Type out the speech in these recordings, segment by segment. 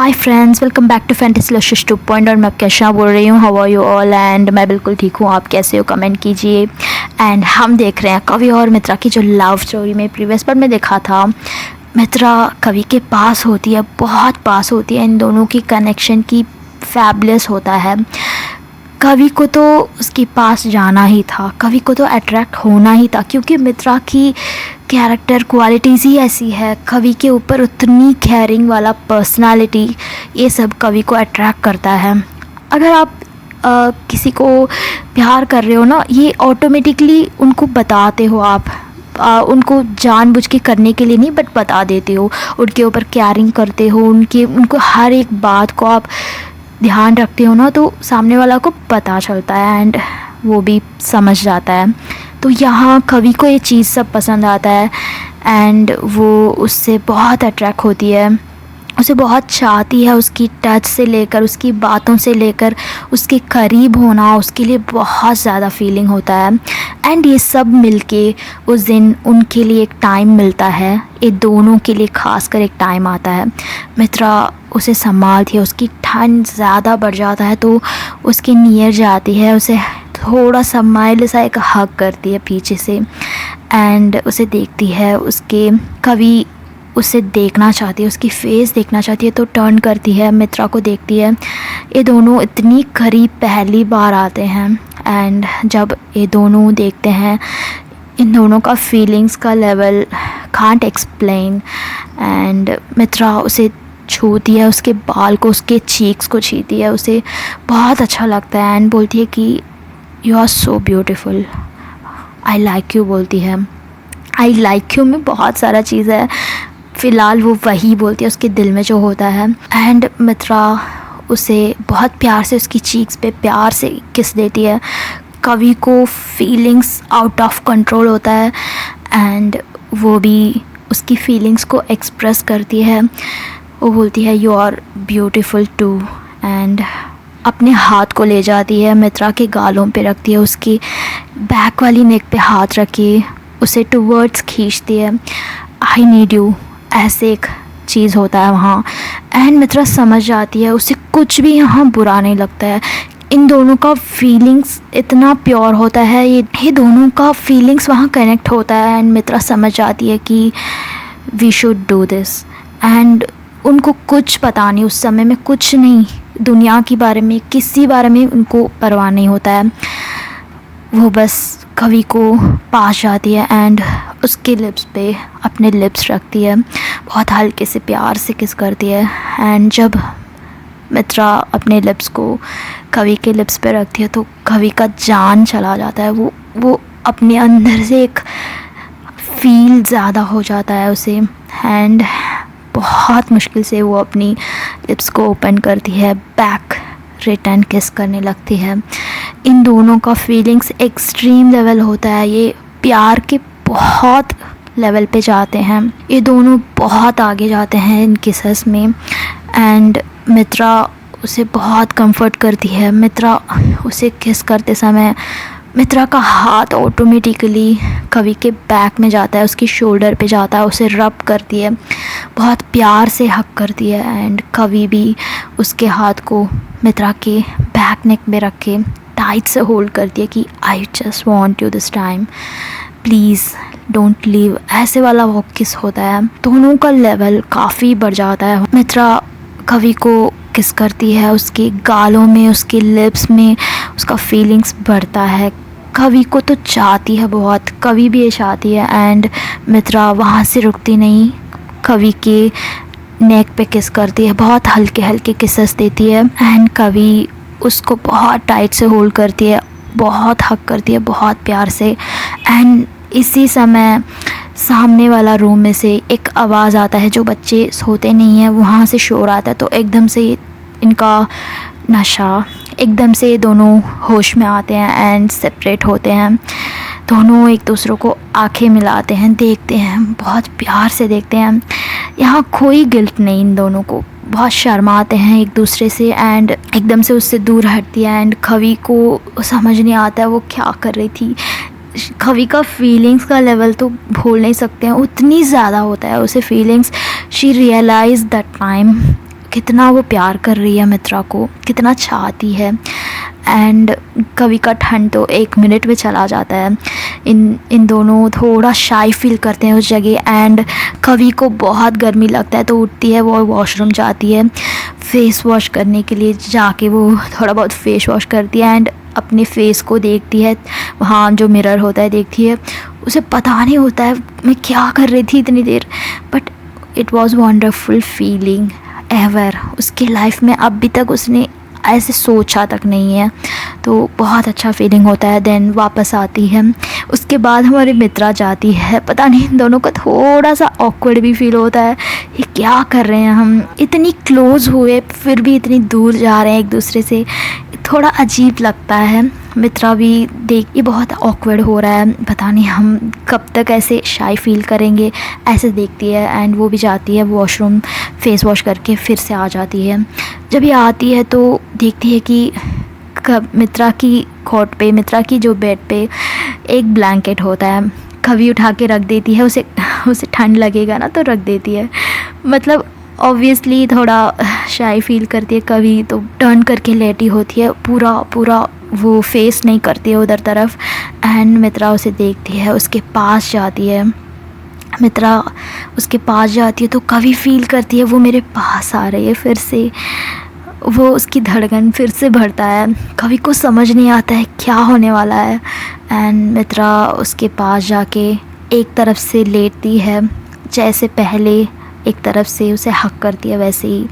Hi friends, welcome back to Fantasy Luscious 2 और मैं आपके शाह बोल रही हूँ। How are you all? And मैं बिल्कुल ठीक हूँ। आप कैसे हो? कमेंट कीजिए। एंड हम देख रहे हैं कवि और मित्रा की जो लव स्टोरी में प्रीवियस पार्ट में देखा था। मित्रा कवि के पास होती है, बहुत पास होती है। इन दोनों की कनेक्शन की फैबुलस होता है। कवि को तो उसके पास जाना ही था, कवि को तो अट्रैक्ट होना ही था, क्योंकि मित्रा की कैरेक्टर क्वालिटीज़ ही ऐसी है। कवि के ऊपर उतनी केयरिंग वाला पर्सनालिटी, ये सब कवि को अट्रैक्ट करता है। अगर आप किसी को प्यार कर रहे हो ना, ये ऑटोमेटिकली उनको बताते हो आप। उनको जानबूझ के करने के लिए नहीं, बट बता देते हो। उनके ऊपर केयरिंग करते हो, उनको हर एक बात को आप ध्यान रखते हो ना, तो सामने वाला को पता चलता है एंड वो भी समझ जाता है। तो यहाँ कवि को ये चीज़ सब पसंद आता है एंड वो उससे बहुत अट्रैक्ट होती है, उसे बहुत चाहती है। उसकी टच से लेकर, उसकी बातों से लेकर, उसके करीब होना उसके लिए बहुत ज़्यादा फीलिंग होता है। एंड ये सब मिलके उस दिन उनके लिए एक टाइम मिलता है, ये दोनों के लिए खास कर एक टाइम आता है। मित्रा उसे संभालती है, उसकी ठंड ज़्यादा बढ़ जाता है तो उसके नियर जाती है, उसे थोड़ा सा माइल्ड सा एक हग करती है पीछे से एंड उसे देखती है। उसके कवि उसे देखना चाहती है, उसकी फेस देखना चाहती है, तो टर्न करती है, मित्रा को देखती है। ये दोनों इतनी करीब पहली बार आते हैं एंड जब ये दोनों देखते हैं, इन दोनों का फीलिंग्स का लेवल कांट एक्सप्लेन। एंड मित्रा उसे छूती है, उसके बाल को, उसके चीक्स को छूती है, उसे बहुत अच्छा लगता है एंड बोलती है कि you are so beautiful, I like you बोलती है। आई लाइक यू में बहुत सारा चीज़ है, फ़िलहाल वो वही बोलती है उसके दिल में जो होता है। एंड मित्रा उसे बहुत प्यार से उसकी चीक्स पे प्यार से किस देती है। कवि को फीलिंग्स आउट ऑफ कंट्रोल होता है एंड वो भी उसकी फीलिंग्स को एक्सप्रेस करती है। वो बोलती है you are beautiful too and अपने हाथ को ले जाती है, मित्रा के गालों पे रखती है, उसकी बैक वाली नेक पे हाथ रखी उसे टूवर्ड्स खींचती है। आई नीड यू, ऐसे एक चीज़ होता है वहाँ। एंड मित्रा समझ जाती है, उसे कुछ भी यहाँ बुरा नहीं लगता है। इन दोनों का फीलिंग्स इतना प्योर होता है, ये दोनों का फीलिंग्स वहाँ कनेक्ट होता है एंड मित्रा समझ जाती है कि we should do this. And उनको कुछ पता नहीं, उस समय में कुछ नहीं, दुनिया के बारे में, किसी बारे में उनको परवाह नहीं होता है। वो बस कवि को पास जाती है एंड उसके लिप्स पे अपने लिप्स रखती है, बहुत हल्के से प्यार से किस करती है। एंड जब मित्रा अपने लिप्स को कवि के लिप्स पे रखती है तो कवि का जान चला जाता है। वो अपने अंदर से एक फील ज़्यादा हो जाता है उसे एंड बहुत मुश्किल से वो अपनी लिप्स को ओपन करती है, बैक रिटर्न किस करने लगती है। इन दोनों का फीलिंग्स एक्सट्रीम लेवल होता है, ये प्यार के बहुत लेवल पे जाते हैं, ये दोनों बहुत आगे जाते हैं इन किसेस में। एंड मित्रा उसे बहुत कंफर्ट करती है। मित्रा उसे किस करते समय मित्रा का हाथ ऑटोमेटिकली कवि के बैक में जाता है, उसकी शोल्डर पे जाता है, उसे रब करती है, बहुत प्यार से हक करती है। एंड कवि भी उसके हाथ को मित्रा के बैक नेक में रख के टाइट से होल्ड करती है कि I just want you this time, please don't leave. ऐसे वाला वो किस होता है, दोनों का लेवल काफ़ी बढ़ जाता है। मित्रा कवि को किस करती है, उसके गालों में, उसके लिप्स में उसका फीलिंग्स बढ़ता है। कवि को तो चाहती है बहुत, कवि भी ये चाहती है एंड मित्रा वहाँ से रुकती नहीं, कवि के नेक पे किस करती है, बहुत हल्के हल्के किसेस देती है एंड कवि उसको बहुत टाइट से होल्ड करती है, बहुत हक करती है, बहुत प्यार से। एंड इसी समय सामने वाला रूम में से एक आवाज़ आता है, जो बच्चे सोते नहीं हैं वहाँ से शोर आता है, तो एकदम से इनका नशा, एकदम से ये दोनों होश में आते हैं एंड सेपरेट होते हैं। दोनों एक दूसरों को आंखें मिलाते हैं, देखते हैं, बहुत प्यार से देखते हैं। यहाँ कोई गिल्ट नहीं, इन दोनों को बहुत शर्माते हैं एक दूसरे से एंड एकदम से उससे दूर हटती है। एंड कवि को समझ नहीं आता है वो क्या कर रही थी। कवि का फीलिंग्स का लेवल तो भूल नहीं सकते हैं, उतनी ज़्यादा होता है उसे feelings. She realise that time कितना वो प्यार कर रही है मित्रा को, कितना चाहती है। एंड कवि का ठंड तो 1 मिनट में चला जाता है। इन दोनों थोड़ा शाई फील करते हैं उस जगह। एंड कवि को बहुत गर्मी लगता है तो उठती है, वो वॉशरूम जाती है फेस वॉश करने के लिए। जाके वो थोड़ा बहुत फेस वॉश करती है एंड अपने फेस को देखती है, वहाँ जो मिरर होता है देखती है। उसे पता नहीं होता है मैं क्या कर रही थी इतनी देर, but it was wonderful feeling ever. उसकी लाइफ में अभी तक उसने ऐसे सोचा तक नहीं है, तो बहुत अच्छा फीलिंग होता है। देन वापस आती है, उसके बाद हमारी मित्रा जाती है। पता नहीं इन दोनों का थोड़ा सा ऑकवर्ड भी फील होता है, ये क्या कर रहे हैं, हम इतनी क्लोज़ हुए फिर भी इतनी दूर जा रहे हैं एक दूसरे से, थोड़ा अजीब लगता है। मित्रा भी देख ये बहुत ऑकवर्ड हो रहा है, पता नहीं हम कब तक ऐसे शाई फील करेंगे, ऐसे देखती है। एंड वो भी जाती है वॉशरूम, फेस वॉश करके फिर से आ जाती है। जब ये आती है तो देखती है कि मित्रा की कॉट पे, मित्रा की जो बेड पे एक ब्लैंकेट होता है। कभी उठा के रख देती है, उसे ठंड लगेगा ना तो रख देती है। मतलब ऑब्वियसली थोड़ा शाई फील करती है। कभी तो टर्न करके लेटी होती है, पूरा वो फेस नहीं करती है उधर तरफ। एंड मित्रा उसे देखती है, उसके पास जाती है। मित्रा उसके पास जाती है तो कभी फील करती है वो मेरे पास आ रही है फिर से। वो उसकी धड़कन फिर से बढ़ता है। कभी को समझ नहीं आता है क्या होने वाला है। एंड मित्रा उसके पास जाके एक तरफ से लेटती है, जैसे पहले एक तरफ से उसे हक करती है वैसे ही।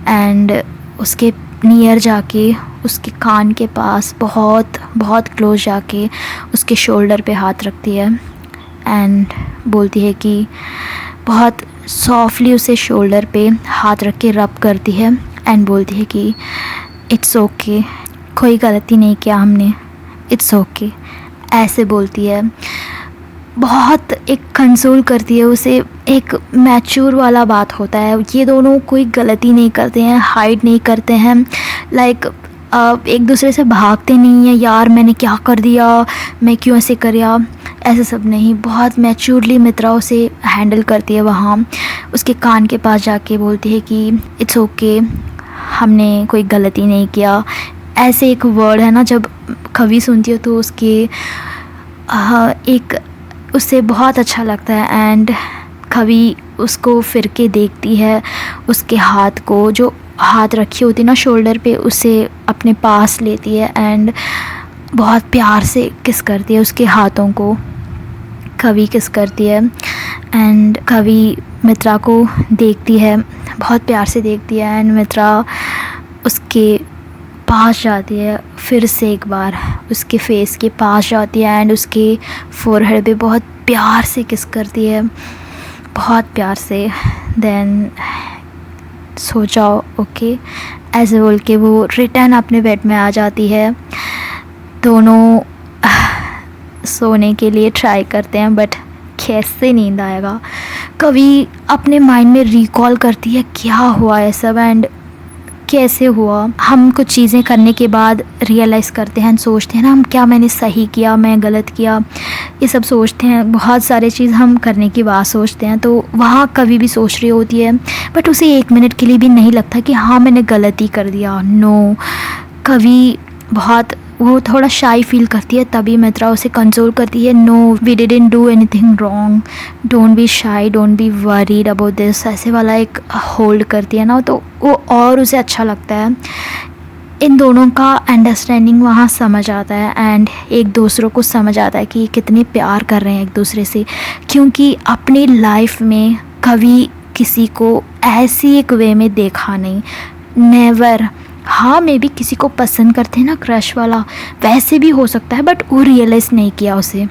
एंड उसके नियर जाके उसके कान के पास बहुत क्लोज जाके उसके शोल्डर पे हाथ रखती है। एंड बोलती है कि बहुत सॉफ्टली उसे शोल्डर पे हाथ रख के रब करती है। एंड बोलती है कि इट्स ओके, कोई गलती नहीं किया हमने, इट्स ओके, ऐसे बोलती है। बहुत एक कंसोल करती है उसे, एक मैच्योर वाला बात होता है। ये दोनों कोई गलती नहीं करते हैं, हाइड नहीं करते हैं, लाइक एक दूसरे से भागते नहीं हैं, यार मैंने क्या कर दिया, मैं क्यों ऐसे करा, ऐसे सब नहीं। बहुत मैच्योरली मित्रा उसे हैंडल करती है। वहाँ उसके कान के पास जाके बोलती है कि इट्स ओके, हमने कोई गलती नहीं किया। ऐसे एक वर्ड है ना, जब कवि सुनती हो तो उसके एक उससे बहुत अच्छा लगता है। एंड कवि उसको फिर के देखती है, उसके हाथ को, जो हाथ रखी होती ना शोल्डर पे, उसे अपने पास लेती है एंड बहुत प्यार से किस करती है उसके हाथों को। कवि किस करती है एंड कवि मित्रा को देखती है, बहुत प्यार से देखती है। एंड मित्रा उसके पास जाती है, फिर से एक बार उसके फेस के पास जाती है एंड उसके फोरहेड पे बहुत प्यार से किस करती है, बहुत प्यार से। देन सो जाओ ओके, ऐसे बोल के वो रिटर्न अपने बेड में आ जाती है। दोनों सोने के लिए ट्राई करते हैं बट कैसे नींद आएगा। कभी अपने माइंड में रिकॉल करती है क्या हुआ है सब एंड कैसे हुआ। हम कुछ चीज़ें करने के बाद रियलाइज़ करते हैं, सोचते हैं ना हम क्या मैंने सही किया, मैं गलत किया, ये सब सोचते हैं। बहुत सारे चीज़ हम करने की बात सोचते हैं, तो वहाँ कभी भी सोच रही होती है बट उसे 1 मिनट के लिए भी नहीं लगता कि हाँ मैंने गलती कर दिया। नो, कभी बहुत वो थोड़ा शाई फील करती है, तभी मित्रा उसे कंसोल करती है, no we didn't do anything wrong, don't be shy, don't be worried about this, ऐसे वाला एक होल्ड करती है ना, तो वो और उसे अच्छा लगता है। इन दोनों का अंडरस्टैंडिंग वहाँ समझ आता है एंड एक दूसरों को समझ आता है कि कितने प्यार कर रहे हैं एक दूसरे से। क्योंकि अपनी लाइफ में कभी किसी को ऐसी एक वे में देखा नहीं, नेवर। हाँ मे बी किसी को पसंद करते हैं ना, क्रश वाला, वैसे भी हो सकता है बट वो रियलाइज़ नहीं किया उसे।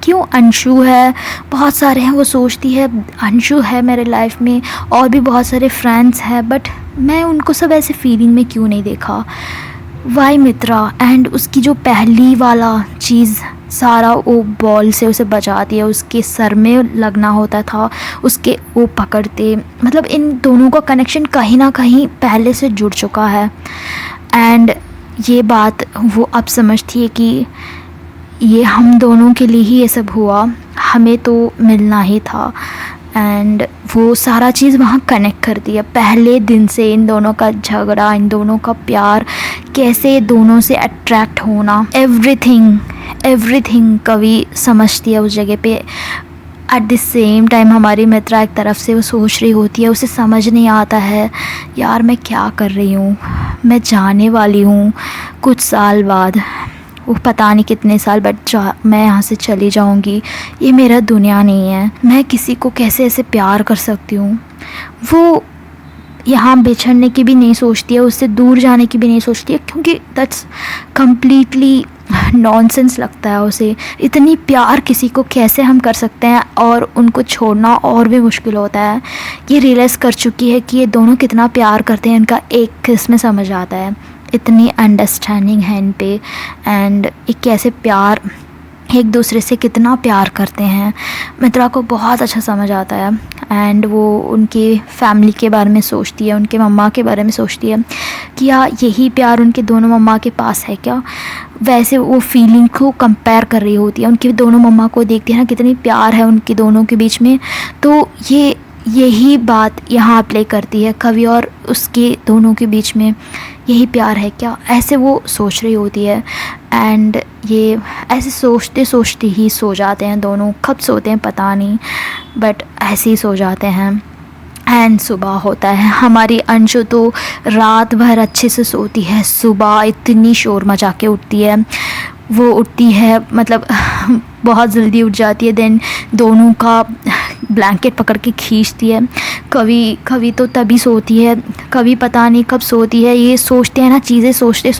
क्यों, अंशु है, बहुत सारे हैं, वो सोचती है अंशु है मेरे लाइफ में, और भी बहुत सारे फ्रेंड्स हैं बट मैं उनको सब ऐसे फीलिंग में क्यों नहीं देखा। वाई मित्रा एंड उसकी जो पहली वाला चीज़, सारा वो बॉल से उसे बचाती है, उसके सर में लगना होता था, उसके वो पकड़ते, मतलब इन दोनों का कनेक्शन कहीं ना कहीं पहले से जुड़ चुका है। एंड ये बात वो अब समझती है कि ये हम दोनों के लिए ही ये सब हुआ, हमें तो मिलना ही था। एंड वो सारा चीज़ वहाँ कनेक्ट करती है। पहले दिन से इन दोनों का झगड़ा, इन दोनों का प्यार, कैसे दोनों से अट्रैक्ट होना, एवरीथिंग कवि समझती है उस जगह पे। एट द सेम टाइम हमारी मित्रा एक तरफ से वो सोच रही होती है, उसे समझ नहीं आता है यार मैं क्या कर रही हूँ, मैं जाने वाली हूँ कुछ साल बाद, वो पता नहीं कितने साल, बट मैं यहाँ से चली जाऊँगी, ये मेरा दुनिया नहीं है, मैं किसी को कैसे ऐसे प्यार कर सकती हूँ। वो यहाँ बिछड़ने की भी नहीं सोचती है, उससे दूर जाने की भी नहीं सोचती है, क्योंकि दैट्स कम्प्लीटली नॉनसेंस लगता है उसे। इतनी प्यार किसी को कैसे हम कर सकते हैं, और उनको छोड़ना और भी मुश्किल होता है। ये रियलाइज़ कर चुकी है कि ये दोनों कितना प्यार करते हैं, इनका एक किस में समझ आता है, इतनी अंडरस्टैंडिंग है इन पे, एंड एक कैसे प्यार एक दूसरे से कितना प्यार करते हैं। मित्रा को बहुत अच्छा समझ आता है, एंड वो उनकी फैमिली के बारे में सोचती है, उनके मम्मा के बारे में सोचती है कि या यही प्यार उनके दोनों मम्मा के पास है क्या। वैसे वो फीलिंग को कंपेयर कर रही होती है, उनकी दोनों मम्मा को देखती है ना कितनी प्यार है उनके दोनों के बीच में, तो यही बात यहाँ अप्लाई करती है कवि और उसके दोनों के बीच में यही प्यार है क्या, ऐसे वो सोच रही होती है। एंड ये ऐसे सोचते सोचते ही सो जाते हैं दोनों, कब सोते हैं पता नहीं, बट ऐसे ही सो जाते हैं। एंड सुबह होता है, हमारी अंशु तो रात भर अच्छे से सोती है, सुबह इतनी शोर मचा के उठती है, वो उठती है मतलब बहुत जल्दी उठ जाती है, देन दोनों का ब्लैंकेट पकड़ के खींचती है। कवि तो तभी सोती है, कवि पता नहीं कब सोती है। ये सोचते हैं ना, चीज़ें सोचते